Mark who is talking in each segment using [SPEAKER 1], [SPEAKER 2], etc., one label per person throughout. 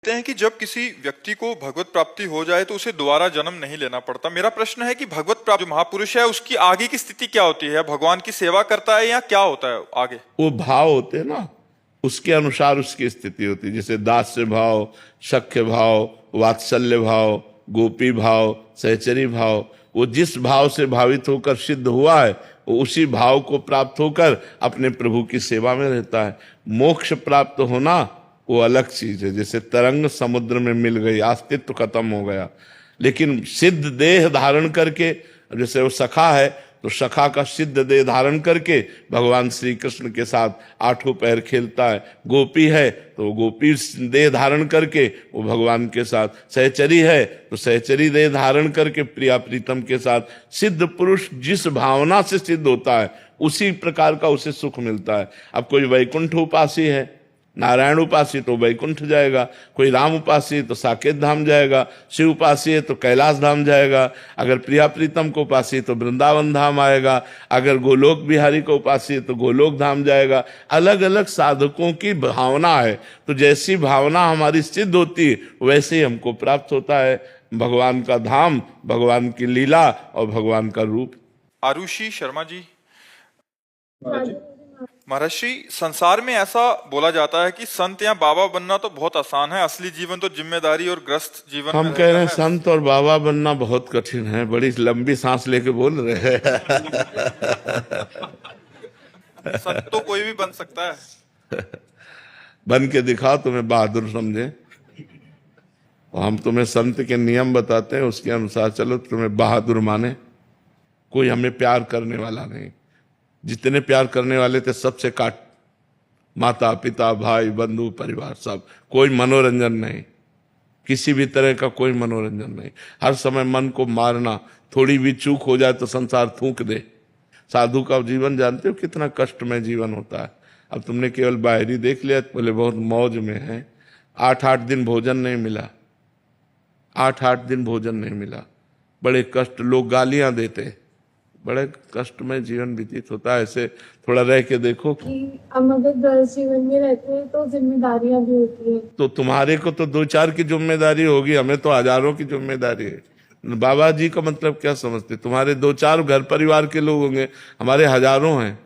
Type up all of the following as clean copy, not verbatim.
[SPEAKER 1] लिखते हैं कि जब किसी व्यक्ति को भगवत प्राप्ति हो जाए तो उसे दोबारा जन्म नहीं लेना पड़ता। मेरा प्रश्न है कि भगवत प्राप्त जो महापुरुष है उसकी आगे की स्थिति क्या होती है? भगवान की सेवा करता है या क्या होता है आगे?
[SPEAKER 2] वो भाव होते हैं ना, उसके अनुसार उसकी स्थिति होती है। जैसे दास्य भाव, सख्य भाव, वात्सल्य भाव, गोपी भाव, सहचरी भाव, वो जिस भाव से भावित होकर सिद्ध हुआ है वो उसी भाव को प्राप्त होकर अपने प्रभु की सेवा में रहता है। मोक्ष प्राप्त होना वो अलग चीज है। जैसे तरंग समुद्र में मिल गई, अस्तित्व खत्म हो गया, लेकिन सिद्ध देह धारण करके, जैसे वो सखा है तो सखा का सिद्ध देह धारण करके भगवान श्री कृष्ण के साथ आठों पैर खेलता है। गोपी है तो गोपी देह धारण करके वो भगवान के साथ, सहचरी है तो सहचरी देह धारण करके प्रिया प्रीतम के साथ। सिद्ध पुरुष जिस भावना से सिद्ध होता है उसी प्रकार का उसे सुख मिलता है। अब कोई वैकुंठ उपासी है, नारायण उपासी तो वैकुंठ जाएगा, कोई राम उपासी तो साकेत धाम जाएगा, शिव उपासी है तो कैलाश धाम जाएगा, अगर प्रिया प्रीतम को उपासी तो वृंदावन धाम आएगा, अगर गोलोक बिहारी को उपासी है तो गोलोक धाम जाएगा। अलग अलग साधकों की भावना है, तो जैसी भावना हमारी सिद्ध होती है वैसे ही हमको प्राप्त होता है भगवान का धाम, भगवान की लीला और भगवान का रूप।
[SPEAKER 1] आरुषि शर्मा जी, महर्षि, संसार में ऐसा बोला जाता है कि संत या बाबा बनना तो बहुत आसान है, असली जीवन तो जिम्मेदारी और ग्रस्त जीवन
[SPEAKER 2] हम कह रहे हैं संत और बाबा बनना बहुत कठिन है। बड़ी लंबी सांस लेके बोल रहे हैं।
[SPEAKER 1] संत तो कोई भी बन सकता है।
[SPEAKER 2] बन के दिखाओ, तुम्हें बहादुर समझे। और हम तुम्हें संत के नियम बताते हैं, उसके अनुसार चलो, तुम्हें बहादुर माने। कोई हमें प्यार करने वाला नहीं, जितने प्यार करने वाले थे सबसे काट, माता पिता भाई बंधु परिवार सब। कोई मनोरंजन नहीं, किसी भी तरह का कोई मनोरंजन नहीं। हर समय मन को मारना, थोड़ी भी चूक हो जाए तो संसार थूक दे। साधु का जीवन जानते हो कितना कष्टमय जीवन होता है। अब तुमने केवल बाहरी देख लिया, बोले बहुत मौज में है। 8-8 दिन भोजन नहीं मिला, 8-8 दिन भोजन नहीं मिला, बड़े कष्ट, लोग गालियां देते, बड़े कष्ट में जीवन व्यतीत होता है। ऐसे थोड़ा रह के देखो
[SPEAKER 3] कि हम अगर गृहस्थ जीवन में रहते हैं तो जिम्मेदारियां भी होती है।
[SPEAKER 2] तो तुम्हारे को तो 2-4 की जिम्मेदारी होगी, हमें तो हजारों की जिम्मेदारी है। बाबा जी का मतलब क्या समझते? तुम्हारे 2-4 घर परिवार के लोग होंगे, हमारे हजारों हैं।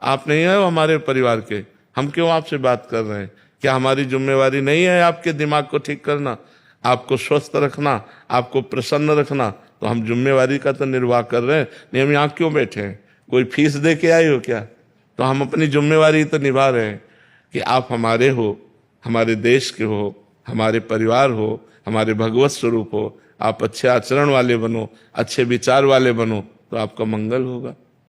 [SPEAKER 2] आप नहीं है हमारे परिवार के, हम क्यों आपसे बात कर रहे हैं? क्या हमारी जिम्मेवारी नहीं है आपके दिमाग को ठीक करना, आपको स्वस्थ रखना, आपको प्रसन्न रखना? तो हम जिम्मेवारी का तो निर्वाह कर रहे हैं। नहीं, हम यहाँ क्यों बैठे हैं? कोई फीस दे के आए हो क्या? तो हम अपनी जिम्मेवारी तो निभा रहे हैं कि आप हमारे हो, हमारे देश के हो, हमारे परिवार हो, हमारे भगवत स्वरूप हो। आप अच्छे आचरण वाले बनो, अच्छे विचार वाले बनो, तो आपका मंगल होगा।